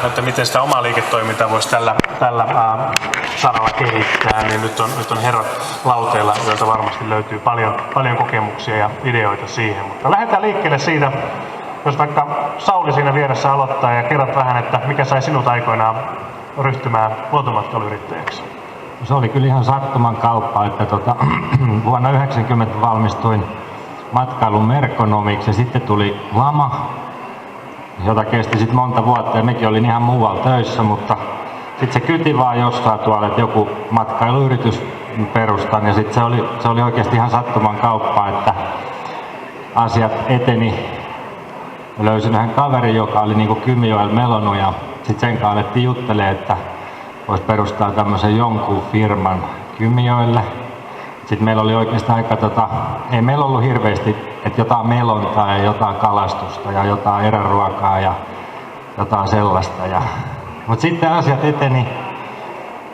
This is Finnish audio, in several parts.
että miten sitä omaa liiketoimintaa voisi tällä saralla kehittää, niin nyt on herrat lauteilla, joilta varmasti löytyy paljon kokemuksia ja ideoita siihen. Mutta lähdetään liikkeelle siitä, jos vaikka Sauli siinä vieressä aloittaa ja kerrot vähän, että mikä sai sinut aikoinaan ryhtymään luontomatkailuyrittäjäksi. Se oli kyllä ihan sattuman kauppa, että vuonna 1990 valmistuin matkailun merkonomiksi ja sitten tuli lama, jota kesti sitten monta vuotta ja mekin olin ihan muualla töissä, mutta sitten se kyti vaan jossain tuolla, että joku matkailuyritys perustan ja sitten se oli oikeasti ihan sattuman kauppa, että asiat eteni. Löysin yhden kaverin, joka oli niinku Kymijoella melonut ja sitten sen kanssa alettiin juttelemaan, että voisi perustaa tämmöisen jonkun firman Kymijoelle. Sitten meillä oli oikeastaan aika, ei meillä ollut hirveästi, että jotain melontaa ja jotain kalastusta ja jotain eräruokaa ja jotain sellaista. Mutta sitten asiat eteni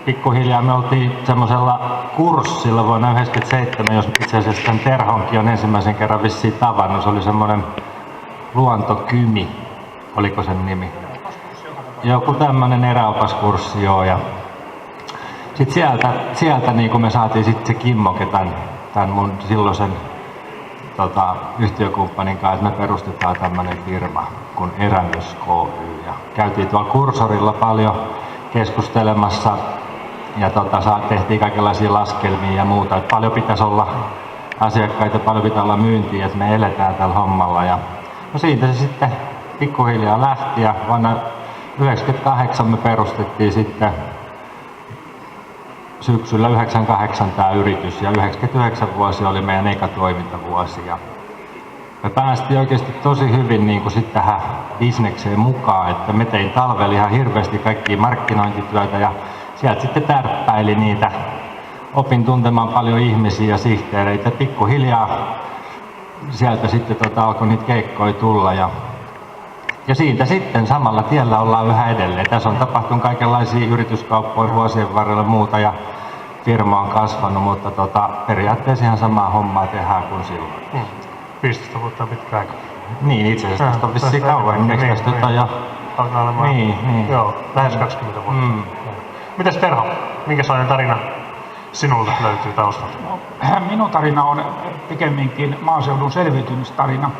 pikkuhiljaa. Me oltiin semmoisella kurssilla vuonna 1997, jos itse asiassa tämän Terhonkin on ensimmäisen kerran vissiin tavannut. Se oli semmoinen Luontokymi, oliko sen nimi? Joku tämmöinen eräopaskurssi, joo. Ja sitten sieltä niin kun me saatiin sitten se Kimmoke tämän mun silloisen yhtiökumppanin kanssa, että me perustetaan tämmöinen firma kuin Erämys Ky. Ja käytiin tuolla Kursorilla paljon keskustelemassa ja tehtiin kaikenlaisia laskelmia ja muuta. Että paljon pitäisi olla asiakkaita, paljon pitää olla myyntiä, että me eletään tällä hommalla. Ja no siitä se sitten pikkuhiljaa lähti ja vuonna 1998 me perustettiin sitten syksyllä 1998 tämä yritys ja 1999 vuosi oli meidän eka toimintavuosi. Ja me päästiin oikeasti tosi hyvin niin kuin sitten tähän bisnekseen mukaan, että me tein talvella ihan hirveästi kaikkia markkinointityötä ja sieltä sitten tärppäili niitä. Opin tuntemaan paljon ihmisiä ja sihteereitä. Pikkuhiljaa sieltä sitten alkoi niitä keikkoja tulla ja siitä sitten samalla tiellä ollaan yhä edelleen. Tässä on tapahtunut kaikenlaisia yrityskauppoja vuosien varrella muuta ja firma on kasvanut, mutta periaatteessa ihan samaa hommaa tehdään kuin silloin. 15 vuotta pitkä aika. Niin, itse asiassa tästä on vissiin kauan. Eikö tästä jo? Alkaa olemaan. Niin. Joo, lähes 20 vuotta. Mitäs Terho, minkälainen tarina sinulta löytyy taustalta? Minun tarina on pikemminkin maaseudun selviytymistarina.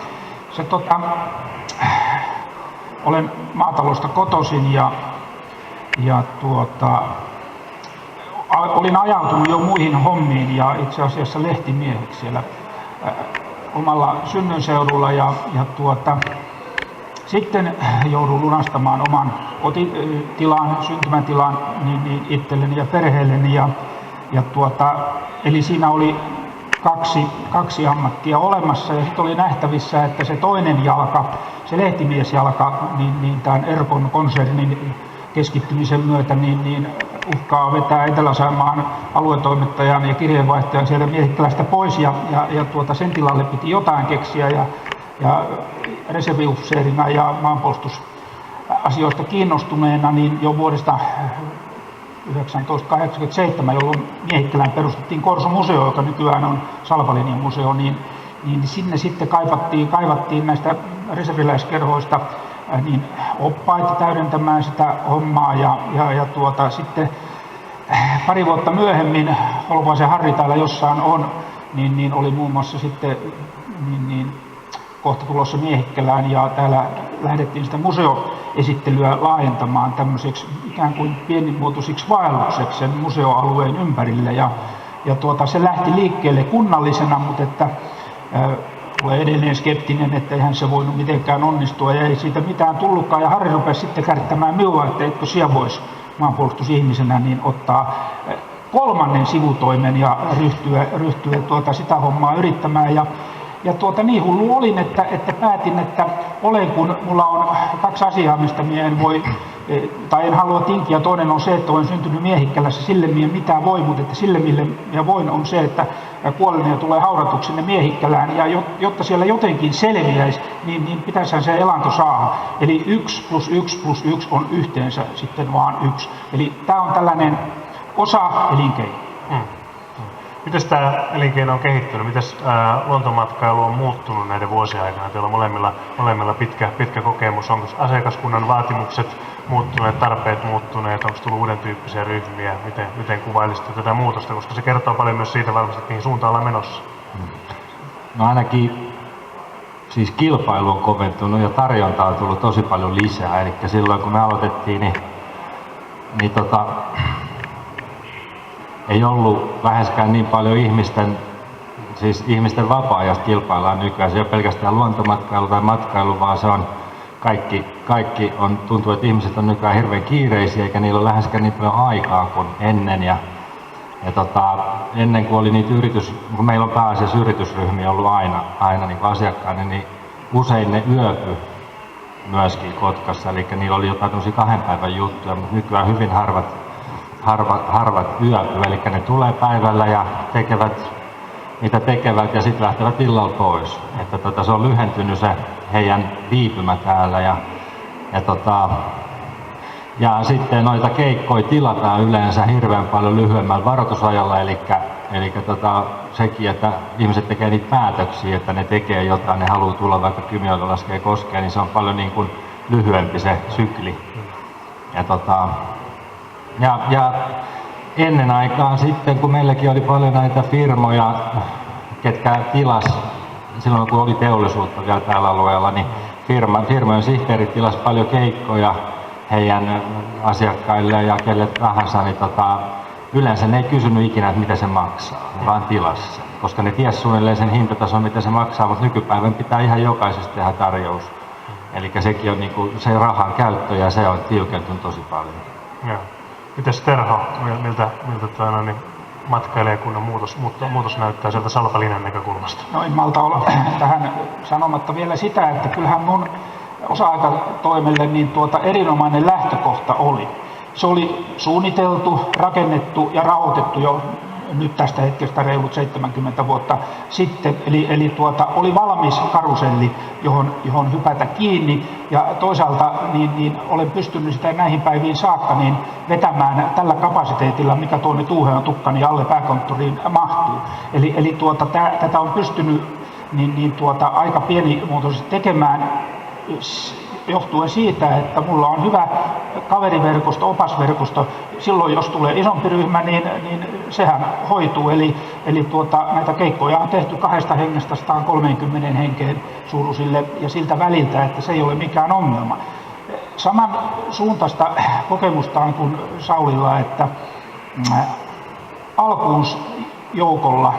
Olen maatalosta kotoisin ja olin ajautunut jo muihin hommiin ja itse asiassa lehtimieheksi siellä omalla synnyinseudulla ja sitten joudun lunastamaan oman kotitilan, syntymätilan niin itselleni ja perheelleni eli siinä oli kaksi ammattia olemassa ja sitten oli nähtävissä, että se toinen jalka, se lehtimiesjalka, niin tämän Erkon konsernin keskittymisen myötä niin uhkaa vetää Etelä-Saimaan aluetoimittajan ja kirjeenvaihtajan sieltä Miehikkälästä pois ja sen tilalle piti jotain keksiä ja reserviupseerina ja maanpuolustusasioista kiinnostuneena niin jo vuodesta 1987, jolloin Miehikkälään perustettiin Korso-museo, joka nykyään on Salpalinjan museo, niin sinne sitten kaivattiin näistä reserviläiskerhoista niin oppaita täydentämään sitä hommaa ja sitten pari vuotta myöhemmin, Holopaisen Harri täällä jossain on, niin oli muun muassa sitten kohta tulossa Miehikkälään ja täällä lähdettiin sitä museoesittelyä laajentamaan tämmöiseksi ikään kuin pienimuotoisiksi vaellukseksi sen museoalueen ympärille ja se lähti liikkeelle kunnallisena, mutta että olen edelleen skeptinen, että eihän se voinut mitenkään onnistua ja ei siitä mitään tullutkaan ja Harri rupesi sitten kärttämään minua, että etkö siellä voisi maanpuolustusihmisenä niin ottaa kolmannen sivutoimen ja ryhtyä sitä hommaa yrittämään ja niin hullu olin, että päätin, että kun mulla on kaksi asiaa, mistä minä en halua tinkiä. Toinen on se, että olen syntynyt Miehikkälässä, sille minä mitään voi, mutta että sille mille minä voin on se, että kuolen ja tulee haudatuksi sinne Miehikkälään. Ja jotta siellä jotenkin selviäisi, niin pitäisihän se elanto saada. Eli 1 + 1 + 1 on yhteensä sitten vaan 1. Eli tämä on tällainen osa-elinkeino. Miten tämä elinkeino on kehittynyt? Miten luontomatkailu on muuttunut näiden vuosien aikana? Teillä on molemmilla pitkä kokemus. Onko asiakaskunnan vaatimukset muuttuneet, tarpeet muuttuneet, onko tullut uuden tyyppisiä ryhmiä, miten kuvailisitte tätä muutosta, koska se kertoo paljon myös siitä varmasti, että mihin suuntaan ollaan menossa. No ainakin siis kilpailu on koventunut ja tarjontaa on tullut tosi paljon lisää. Eli silloin kun me aloitettiin, niin ei ollut läheskään niin paljon ihmisten vapaa-ajasta kilpaillaan nykyään. Se ei ole pelkästään luontomatkailu tai matkailu, vaan se on kaikki tuntuu, että ihmiset on nykyään hirveän kiireisiä eikä niillä ole läheskään niin paljon aikaa kuin ennen. Ja ennen kuin oli niitä kun meillä on pääasiassa yritysryhmiä ollut aina niin kuin asiakkaana, niin usein ne yöpy myöskin Kotkassa, eli niillä oli jotain 2 päivän juttuja, mutta nykyään hyvin harvat yöpy, eli ne tulee päivällä ja tekevät mitä tekevät ja sitten lähtevät illalla pois. Että se on lyhentynyt se heidän viipymä täällä ja sitten noita keikkoja tilataan yleensä hirveän paljon lyhyemmällä varoitusajalla, eli sekin, että ihmiset tekee niitä päätöksiä, että ne tekee jotain, ne haluaa tulla vaikka Kymijoella laskee koskea, niin se on paljon niin kuin lyhyempi se sykli. Ja ennen aikaan sitten, kun meilläkin oli paljon näitä firmoja, ketkä silloin kun oli teollisuutta vielä täällä alueella, niin firmojen sihteerit tilas paljon keikkoja heidän asiakkaille ja kelle tahansa, niin yleensä ne ei kysynyt ikinä, että mitä se maksaa, ne vaan tilasi sen, koska ne tiesi suunnilleen sen hintatason, mitä se maksaa, mutta nykypäivän pitää ihan jokaisesta tehdä tarjous. Eli sekin on niinku se rahan käyttö ja se on tiukentunut tosi paljon. Joo. Mites Terho, miltä matkailijakunnan muutos näyttää sieltä Salpalinjan näkökulmasta? No en malta olla tähän sanomatta vielä sitä, että kyllähän mun osa-aikatoimelle niin erinomainen lähtökohta oli. Se oli suunniteltu, rakennettu ja rahoitettu jo nyt tästä hetkestä reilut 70 vuotta sitten. Eli oli valmis karuselli, johon hypätä kiinni ja toisaalta niin olen pystynyt sitä näihin päiviin saakka niin vetämään tällä kapasiteetilla, mikä tuonne Tuuheon tukkani alle pääkonttoriin mahtuu. Eli tätä on pystynyt aika pienimuotoisesti tekemään johtuen siitä, että mulla on hyvä kaveriverkosto, opasverkosto. Silloin jos tulee isompi ryhmä, niin sehän hoituu. Eli näitä keikkoja on tehty 2 hengestä 130 henkeen suuruisille ja siltä väliltä, että se ei ole mikään ongelma. Saman suuntaista kokemusta on kuin Saulilla, että alkuun joukolla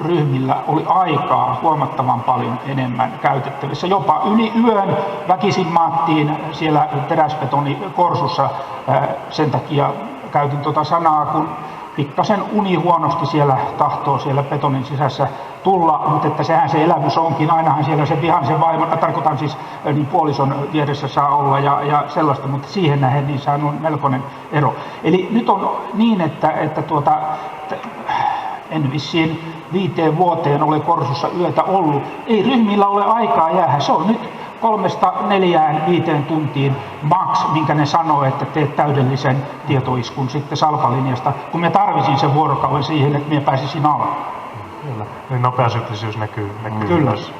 ryhmillä oli aikaa huomattavan paljon enemmän käytettävissä. Jopa yli yön väkisin maattiin siellä teräsbetonikorsussa. Sen takia käytin sanaa, kun pikkasen uni huonosti siellä tahtoo siellä betonin sisässä tulla, mutta että sehän se elämys onkin. Ainahan siellä se vihaisen vaimon, tarkoitan siis niin puolison vieressä saa olla ja sellaista, mutta siihen nähden niin se on melkoinen ero. Eli nyt on niin, että en vissiin 5 vuoteen ole Korsussa yötä ollut. Ei ryhmillä ole aikaa jäädä. Se on nyt 3-4-5 tuntiin max, minkä ne sanoo, että teet täydellisen tietoiskun sitten Salpalinjasta, kun me tarvisin sen vuorokauden siihen, että minä pääsisin alkuun. Kyllä. Niin nopeasyklisyys näkyy myös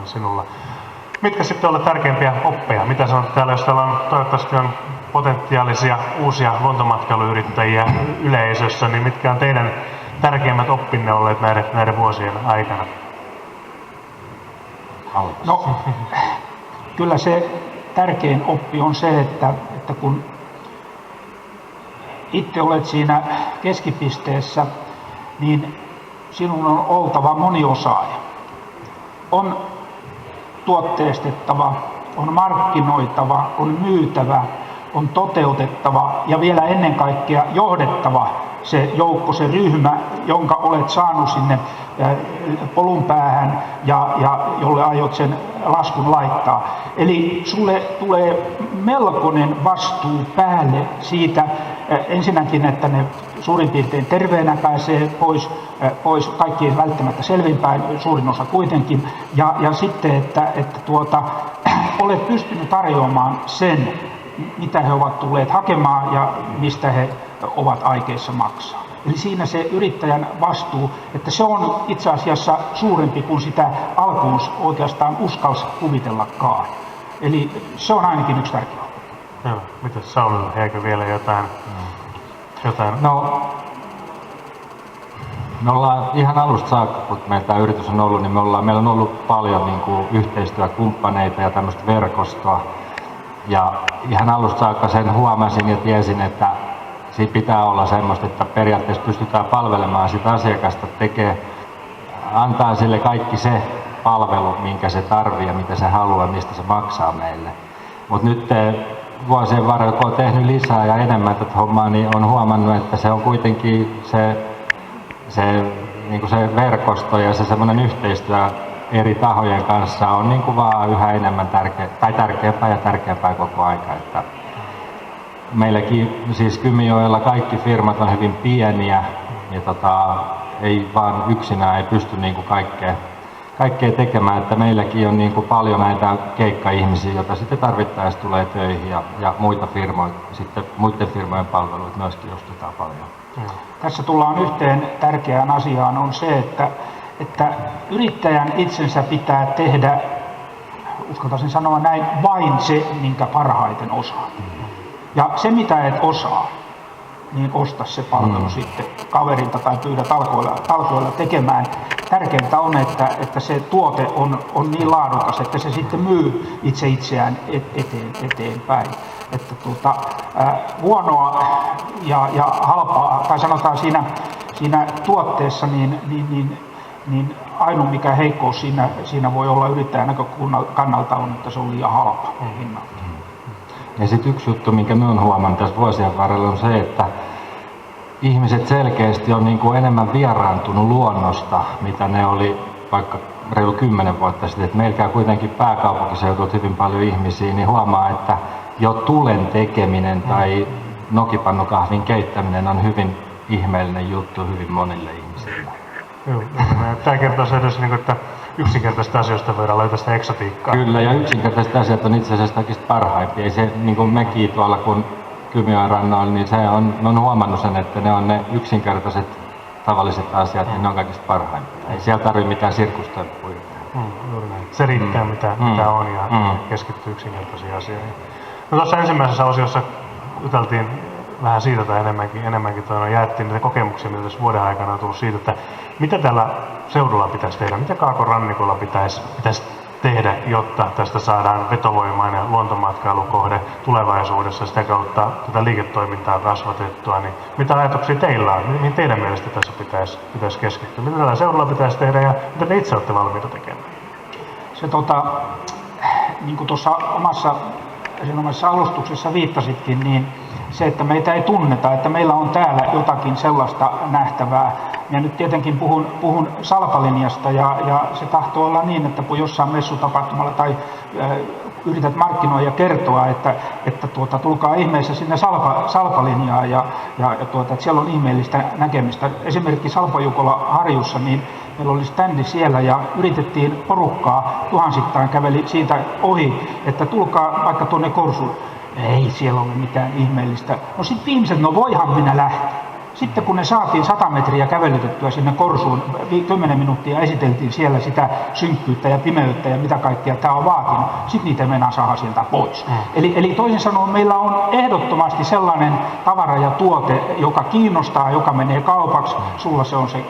sinulla. Mitkä sitten ovat tärkeimpiä oppeja? Mitä sanot täällä, jos täällä on, toivottavasti on potentiaalisia uusia luontomatkailuyrittäjiä yleisössä, niin mitkä on teidän tärkeimmät oppinne olleet näiden vuosien aikana? No, kyllä se tärkein oppi on se, että kun itse olet siinä keskipisteessä, niin sinun on oltava moniosaaja. On tuotteistettava, on markkinoitava, on myytävä, on toteutettava ja vielä ennen kaikkea johdettava se joukko, se ryhmä, jonka olet saanut sinne polun päähän ja jolle aiot sen laskun laittaa. Eli sulle tulee melkoinen vastuu päälle siitä ensinnäkin, että ne suurin piirtein terveenä pääsee pois kaikkien välttämättä selvinpäin, suurin osa kuitenkin, ja sitten, että olet pystynyt tarjoamaan sen, mitä he ovat tulleet hakemaan ja mistä he ovat aikeissa maksaa. Eli siinä se yrittäjän vastuu, että se on itse asiassa suurempi kuin sitä alkuun oikeastaan uskalsi kuvitellakaan. Eli se on ainakin yksi tärkeä. Joo. Mitäs Saulilla, jäikö vielä jotain? No, me ollaan ihan alusta saakka, kun meillä tämä yritys on ollut, niin meillä on ollut paljon niin kuin yhteistyökumppaneita ja tämmöistä verkostoa. Ja ihan alusta saakka sen huomasin ja tiesin, että siinä pitää olla semmoista, että periaatteessa pystytään palvelemaan sitä asiakasta, antaa sille kaikki se palvelu, minkä se tarvii ja mitä se haluaa, mistä se maksaa meille. Mutta nyt vuosien varrella, kun olen tehnyt lisää ja enemmän tätä hommaa, niin on huomannut, että se on kuitenkin niin kuin se verkosto ja se semmoinen yhteistyö eri tahojen kanssa on niin kuin vaan yhä enemmän tärkeämpää ja tärkeämpää koko aika. Että meilläkin siis Kymijoella kaikki firmat on hyvin pieniä ja ei vaan yksinään ei pysty niin kuin kaikkea tekemään, että meilläkin on niin kuin paljon näitä keikkaihmisiä, joita sitten tarvittaessa tulee töihin ja muita firmoja, sitten muiden firmojen palveluita myöskin ostetaan paljon. Tässä tullaan yhteen tärkeään asiaan, on se, että yrittäjän itsensä pitää tehdä, uskaltaisin sanoa näin, vain se, minkä parhaiten osaa. Ja se, mitä et osaa, niin osta se palvelu sitten kaverilta tai pyydä talkoilla tekemään. Tärkeintä on, että se tuote on niin laadukas, että se sitten myy itseään eteenpäin. Että huonoa ja halpaa, tai sanotaan siinä tuotteessa, niin ainoa mikä heikkous siinä voi olla yrittäjän näkökannalta on, että se on liian halpa hinnalta. Ja sitten yksi juttu, minkä mä oon huomannut tässä vuosien varrella, on se, että ihmiset selkeästi on niin kuin enemmän vieraantunut luonnosta, mitä ne oli vaikka reilu 10 vuotta sitten. Et meillä kuitenkin pääkaupunkiseudulta hyvin paljon ihmisiä, niin huomaa, että jo tulen tekeminen tai nokipannukahvin keittäminen on hyvin ihmeellinen juttu hyvin monille ihmisille. Joo, tämä kertoo se edes, että yksinkertaisista asioista voidaan löytää sitä eksotiikkaa. Kyllä, ja yksinkertaiset asiat on itse asiassa kaikista parhaimpia. Ei se, niin kuin mekin tuolla kun Kymijoen rannoilla, niin on huomannut sen, että ne on ne yksinkertaiset tavalliset asiat, niin ne on kaikista parhaimpia. Ei siellä tarvitse mitään sirkustemppuja. Se riittää mitä on ja keskittyy yksinkertaisiin asioihin. No tuossa ensimmäisessä osiossa juteltiin vähän siitä tai enemmänkin jaettiin niitä kokemuksia, mitä tässä vuoden aikana on tullut siitä, että mitä tällä seudulla pitäisi tehdä, mitä Kaakon rannikolla pitäisi tehdä, jotta tästä saadaan vetovoimainen luontomatkailukohde tulevaisuudessa, sitä kautta tätä liiketoimintaa kasvatettua, niin mitä ajatuksia teillä on, mihin teidän mielestä tässä pitäisi keskittyä, mitä tällä seudulla pitäisi tehdä ja mitä te itse olette valmiita tekemään? Se niin kuin tuossa omassa alustuksessa viittasitkin, niin se, että meitä ei tunneta, että meillä on täällä jotakin sellaista nähtävää. Ja nyt tietenkin puhun Salpalinjasta ja se tahtoo olla niin, että kun jossain messutapahtumalla tai yrität markkinoida ja kertoa, että tulkaa ihmeessä sinne Salpalinjaan että siellä on ihmeellistä näkemistä. Esimerkiksi Salpajukola Harjussa, niin meillä oli standi siellä ja yritettiin porukkaa, tuhansittain käveli siitä ohi, että tulkaa vaikka tuonne Korsuun. Ei siellä ole mitään ihmeellistä. No sitten viimeiset, no voihan minä lähteä. Sitten kun ne saatiin 100 metriä kävelytettyä sinne Korsuun, 10 minuuttia esiteltiin siellä sitä synkkyyttä ja pimeyttä ja mitä kaikkea tämä on vaatinut, sitten niitä mennään saada sieltä pois. Eli toisin sanoen meillä on ehdottomasti sellainen tavara ja tuote, joka kiinnostaa, joka menee kaupaksi, sulla se on se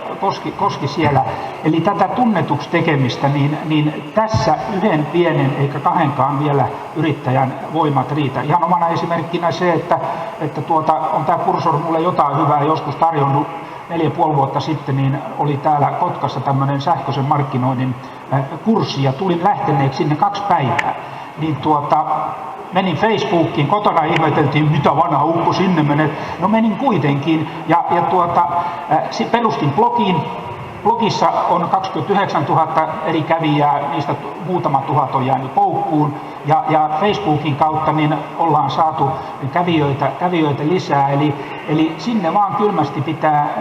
koski siellä. Eli tätä tunnetuksi tekemistä, niin tässä yhden pienen eikä kahdenkaan vielä yrittäjän voimat riitä. Ihan omana esimerkkinä se, että on tämä Kursor mulle jotain hyvää joskus tarjonnut 4,5 vuotta sitten, niin oli täällä Kotkassa tämmöinen sähköisen markkinoinnin kurssi ja tulin lähteneeksi sinne 2 päivää. Niin menin Facebookiin, kotona ihmeteltiin, mitä vanha ukko sinne menee. No menin kuitenkin ja perustin blogin. Blogissa on 29 000 eri kävijää, niistä muutama tuhat on jäänyt koukkuun. Ja Facebookin kautta niin ollaan saatu kävijöitä lisää. Eli sinne vaan kylmästi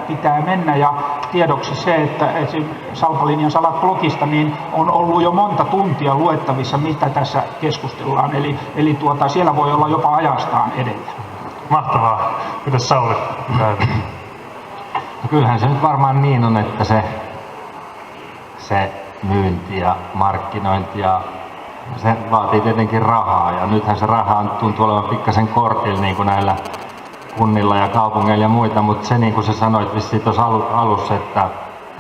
pitää mennä. Ja tiedoksi se, että Salpalinjan salat blogista niin on ollut jo monta tuntia luettavissa, mitä tässä keskustellaan. Eli siellä voi olla jopa ajastaan edellä. Mahtavaa. Mitäs Sauli? No kyllähän se nyt varmaan niin on, että se myynti ja markkinointi ja se vaatii tietenkin rahaa ja nythän se raha tuntuu olevan pikkasen kortilla niin kuin näillä kunnilla ja kaupungeilla ja muita, mutta se niin kuin sä sanoit vissiin tuossa alussa,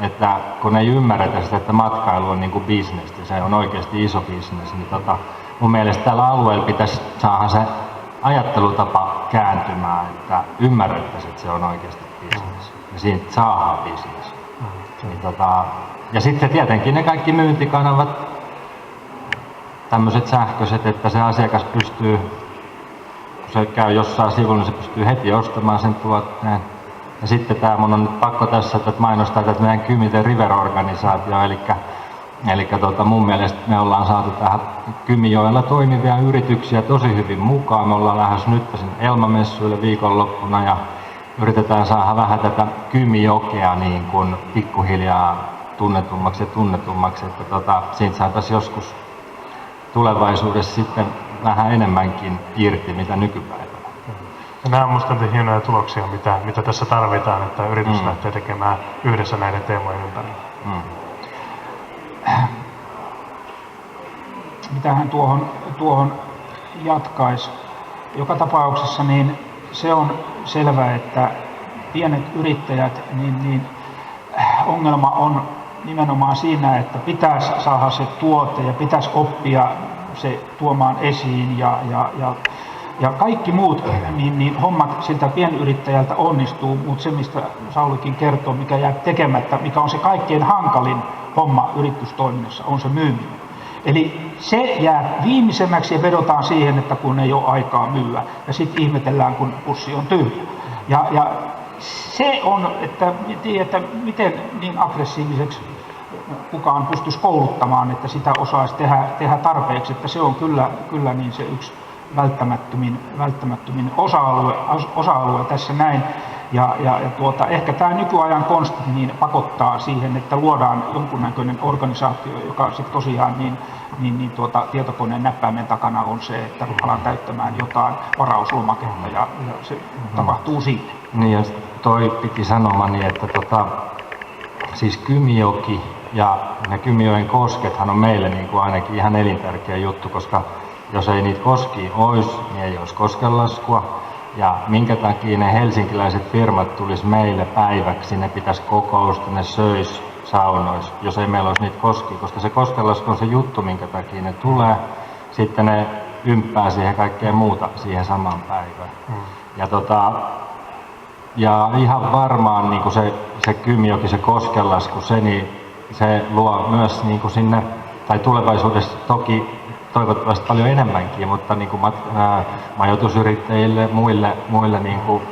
että kun ei ymmärretä sitä, että matkailu on niin kuin bisnestä, se on oikeasti iso bisnes, niin mun mielestä tällä alueella pitäisi saada se ajattelutapa kääntymään, että ymmärrettäisiin, että se on oikeasti bisnes ja siitä saadaan bisnes. Niin ja sitten tietenkin ne kaikki myyntikanavat, tämmöiset sähköiset, että se asiakas pystyy, kun se käy jossain sivulla, niin se pystyy heti ostamaan sen tuotteen. Ja sitten tämä mun on nyt pakko tässä, että mainostaa tätä meidän Kymi the River-organisaatio, eli mun mielestä me ollaan saatu tähän Kymijoella toimivia yrityksiä tosi hyvin mukaan. Me ollaan lähes nyt sinne Elma-messuille viikonloppuna ja yritetään saada vähän tätä Kymijokea niin kuin pikkuhiljaa tunnetummaksi, että siitä saataisiin joskus tulevaisuudessa sitten vähän enemmänkin irti, mitä nykypäivänä. Ja nämä on minusta hienoja tuloksia, mitä tässä tarvitaan, että yritys lähtee tekemään yhdessä näiden teemojen ympärillä. Mitähän tuohon jatkaisi? Joka tapauksessa niin se on selvä, että pienet yrittäjät, niin ongelma on nimenomaan siinä, että pitäisi saada se tuote ja pitäisi oppia se tuomaan esiin ja kaikki muut niin hommat siltä pienyrittäjältä onnistuu, mutta se mistä Saulikin kertoo, mikä jää tekemättä, mikä on se kaikkein hankalin homma yritystoiminnassa, on se myyminen. Eli se jää viimeisemmäksi ja vedotaan siihen, että kun ei ole aikaa myyä ja sitten ihmetellään, kun pussi on tyhjä. Ja se on, että miten niin aggressiiviseksi kukaan pystyisi kouluttamaan, että sitä osaisi tehdä tarpeeksi, että se on kyllä niin se yksi välttämättömin osa-alue tässä näin. Ehkä tämä nykyajan konsti niin pakottaa siihen, että luodaan jonkunnäköinen organisaatio, joka sitten tosiaan tietokoneen näppäimen takana on se, että ruvetaan täyttämään jotain varauslomaketta ja se tapahtuu siinä. Niin ja toi piti sanomani, että siis Kymijoki ja ne Kymijoen koskethan on meille niin kuin ainakin ihan elintärkeä juttu, koska jos ei niitä koskia olisi, niin ei olisi koskenlaskua. Ja minkä takia ne helsinkiläiset firmat tulisi meille päiväksi, ne pitäisi kokousta, ne söis saunois, jos ei meillä olisi niitä koskia, koska se koskenlasku on se juttu, minkä takia ne tulee. Sitten ne ympää siihen kaikkea muuta siihen samaan päivään. Ja ihan varmaan niin kuin se Kymijoki, se koskenlasku, se luo myös niin kuin sinne, tai tulevaisuudessa toki toivottavasti paljon enemmänkin, mutta niin kuin majoitusyrittäjille, muille niin kuin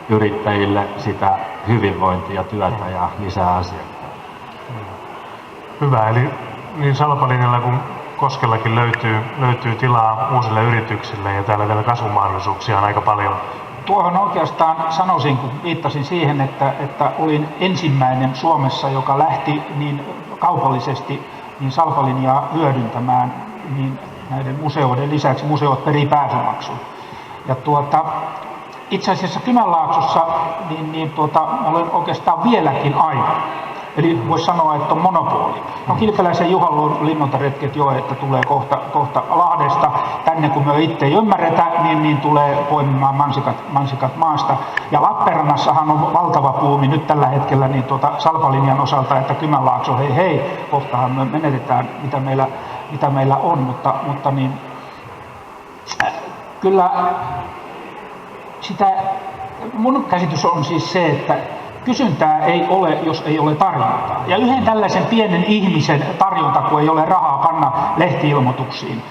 yrittäjille sitä hyvinvointia, työtä ja lisää asiakkaita. Hyvä, eli niin Salpalinjalla kuin Koskellakin löytyy tilaa uusille yrityksille ja täällä kasvumahdollisuuksia on aika paljon. Tuohon oikeastaan sanoisin, kun viittasin siihen, että olin ensimmäinen Suomessa, joka lähti niin kaupallisesti niin Salpalinjaa hyödyntämään niin näiden museoiden lisäksi. Museot perii pääsymaksun. Ja itse asiassa Kymenlaaksossa olen oikeastaan vieläkin aina. Eli voisi sanoa, että on monopoli. No Kilpeläisen Juhan linnuntaretket jo, että tulee kohta Lahdesta. Tänne kun me itse ei ymmärretä, niin tulee poimimaan mansikat maasta. Ja Lappeenrannassahan on valtava puumi nyt tällä hetkellä niin Salpalinjan osalta, että Kymenlaakso hei, kohtahan me menetetään mitä meillä on, mutta niin, kyllä mun käsitys on siis se, että kysyntää ei ole, jos ei ole tarjontaa. Ja yhden tällaisen pienen ihmisen tarjonta, kun ei ole rahaa panna lehti-ilmoituksiin,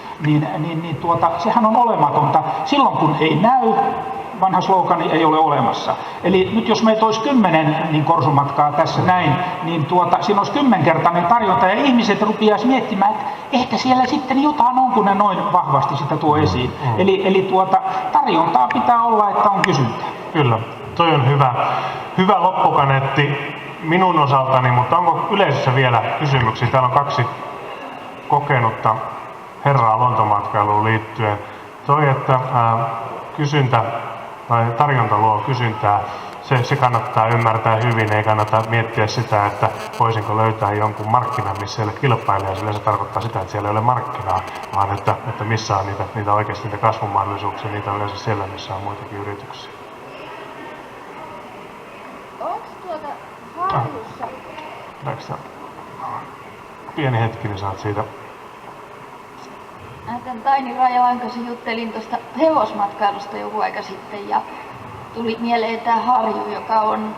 sehän on olematonta. Silloin kun ei näy, vanha slogani ei ole olemassa. Eli nyt jos meitä olisi 10 niin korsumatkaa tässä näin, niin siinä olisi 10-kertainen tarjonta ja ihmiset rupeaisi miettimään, että ehkä siellä sitten jotain on, kun ne noin vahvasti sitä tuo esiin. Eli tarjontaa pitää olla, että on kysyntää. Kyllä, toi on hyvä loppukaneetti minun osaltani, mutta onko yleisössä vielä kysymyksiä? Täällä on 2 kokenutta herraa luontomatkailuun liittyen. Toi, että kysyntä tai tarjonta luo kysyntää, se kannattaa ymmärtää hyvin, ei kannata miettiä sitä, että voisinko löytää jonkun markkinan, missä ei ole kilpailija, sillä se tarkoittaa sitä, että siellä ei ole markkinaa, vaan että missä on niitä oikeasti niitä kasvumahdollisuuksia, niitä on yleensä siellä, missä on muitakin yrityksiä. Onko Harjussa? Pieni hetki, niin saat siitä. Tämän Taini Rajalan kanssa juttelin tuosta hevosmatkailusta joku aika sitten ja tuli mieleen tämä Harju, joka on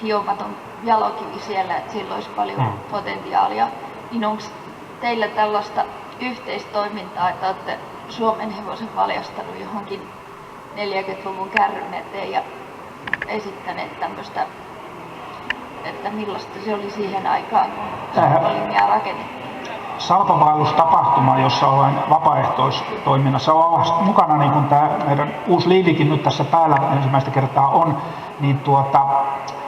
hiomaton jalokivi siellä, että sillä olisi paljon potentiaalia. Niin onko teillä tällaista yhteistoimintaa, että olette Suomen hevosen valjastanut johonkin 40-luvun kärryn eteen ja esittäneet tämmöistä, että millaista se oli siihen aikaan, kun linjaa rakennettiin? Salpavaellustapahtuma, jossa olen vapaaehtoistoiminnassa mukana, niin kuin tämä meidän uusi liidikin nyt tässä päällä ensimmäistä kertaa on, niin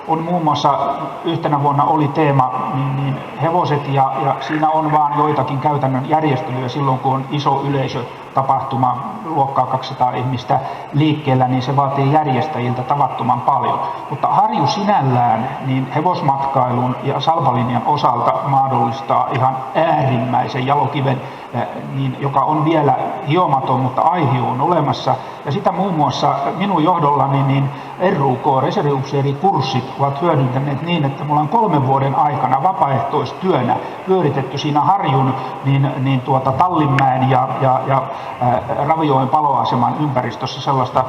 on muun muassa yhtenä vuonna oli teema niin hevoset ja siinä on vaan joitakin käytännön järjestelyjä silloin, kun on iso yleisötapahtuma, luokkaa 200 ihmistä liikkeellä, niin se vaatii järjestäjiltä tavattoman paljon. Mutta Harju sinällään niin hevosmatkailun ja salpalinjan osalta mahdollistaa ihan äärimmäisen jalokiven, niin, joka on vielä hiomaton, mutta aihio on olemassa. Ja sitä muun muassa minun johdollani niin RUK, reserviupseerikurssit, ovat hyödyntäneet niin, että me ollaan 3 vuoden aikana vapaaehtoistyönä pyöritetty siinä Harjun Tallinmäen ja Ravijoen paloaseman ympäristössä sellaista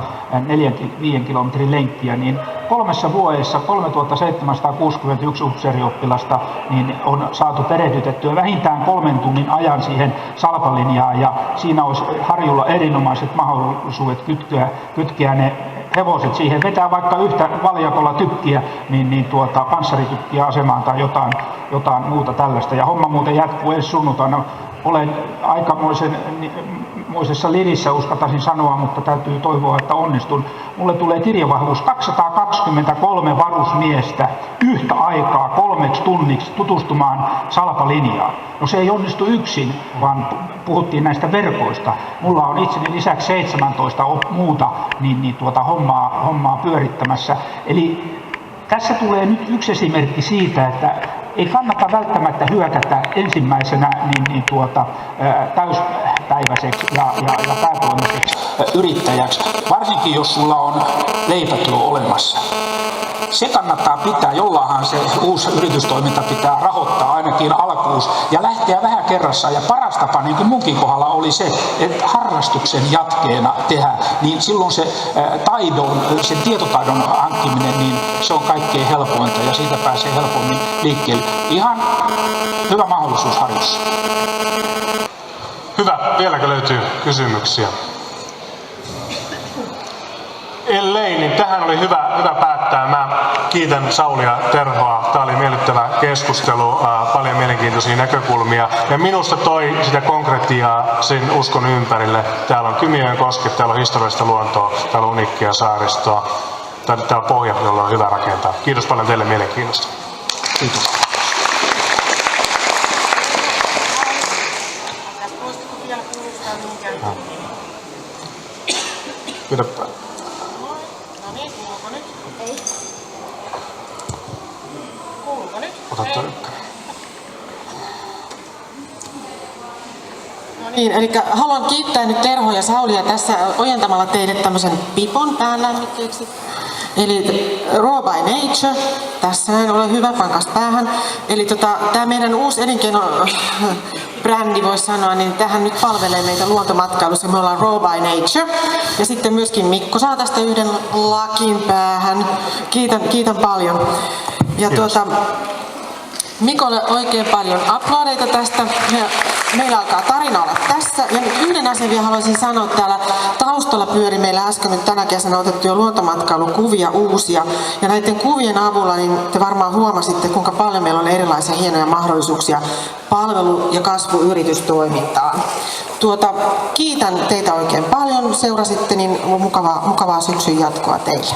4-5 kilometrin lenkkiä, niin 3 vuodessa 3761 upseerioppilasta niin on saatu perehdytettyä vähintään 3 tunnin ajan siihen salpalinjaan, ja siinä olisi Harjulla erinomaiset mahdollisuudet kytkeä ne hevoset siihen, vetää vaikka yhtä valjakolla tykkiä, panssaritykkiä asemaan tai jotain muuta tällaista. Ja homma muuten jatkuu ensi sunnuntaina. Olen aikamoisessa lirissä, uskaltaisin sanoa, mutta täytyy toivoa, että onnistun. Mulle tulee kirjavahvuus 223 varusmiestä yhtä aikaa 3 tunniksi tutustumaan salpalinjaan. No se ei onnistu yksin, vaan puhuttiin näistä verkoista. Mulla on itseni lisäksi 17 muuta hommaa pyörittämässä. Eli tässä tulee nyt yksi esimerkki siitä, että ei kannata välttämättä hyökätä ensimmäisenä täyspäiväiseksi ja päätoimiseksi yrittäjäksi, varsinkin jos sulla on leipätyö olemassa. Se kannattaa pitää, jollahan se uusi yritystoiminta pitää rahoittaa ainakin alkuun ja lähteä vähän kerrassaan. Ja paras tapa, niin kuin munkin kohdalla, oli se, että harrastuksen jatkeena tehdä, niin silloin se sen tietotaidon hankkiminen, niin se on kaikkein helpointa ja siitä pääsee helpommin liikkeelle. Ihan hyvä mahdollisuus Harjussa. Hyvä. Vieläkö löytyy kysymyksiä? Ellei, niin tähän oli hyvä päättää. Mä kiitän Sauli ja Terhoa. Tämä oli miellyttävä keskustelu, paljon mielenkiintoisia näkökulmia. Ja minusta toi sitä konkretiaa sen uskon ympärille. Täällä on Kymijoen kosket, täällä on historiallista luontoa, täällä on uniikkia saaristoa. Täällä on pohja, jolla on hyvä rakentaa. Kiitos paljon teille mielenkiinnosta. Kiitos. Pidäpä. Ota tuo ykkönen. No niin, eli haluan kiittää nyt Terho ja Saulia tässä ojentamalla teille tämmöisen pipon päänlämmitteeksi. Eli Raw by Nature, tässä näin, ole hyvä, pankas päähän. Eli tämä meidän uusi elinkeino-brändi, voisi sanoa, niin tähän nyt palvelee meitä luontomatkailussa. Me ollaan Raw by Nature. Ja sitten myöskin Mikko saa tästä yhden lakin päähän. Kiitän paljon. Ja Mikolle oikein paljon aplodeita tästä. Meillä alkaa tarina olla tässä. Ja nyt yhden asian vielä haluaisin sanoa, että täällä taustalla pyöri meillä äsken nyt tänä kesänä otettuja luontomatkailun kuvia uusia. Ja näiden kuvien avulla niin te varmaan huomasitte, kuinka paljon meillä on erilaisia hienoja mahdollisuuksia palvelu- ja kasvuyritystoimintaan. Kiitän teitä oikein paljon. Seurasitte, niin mukavaa syksyn jatkoa teille.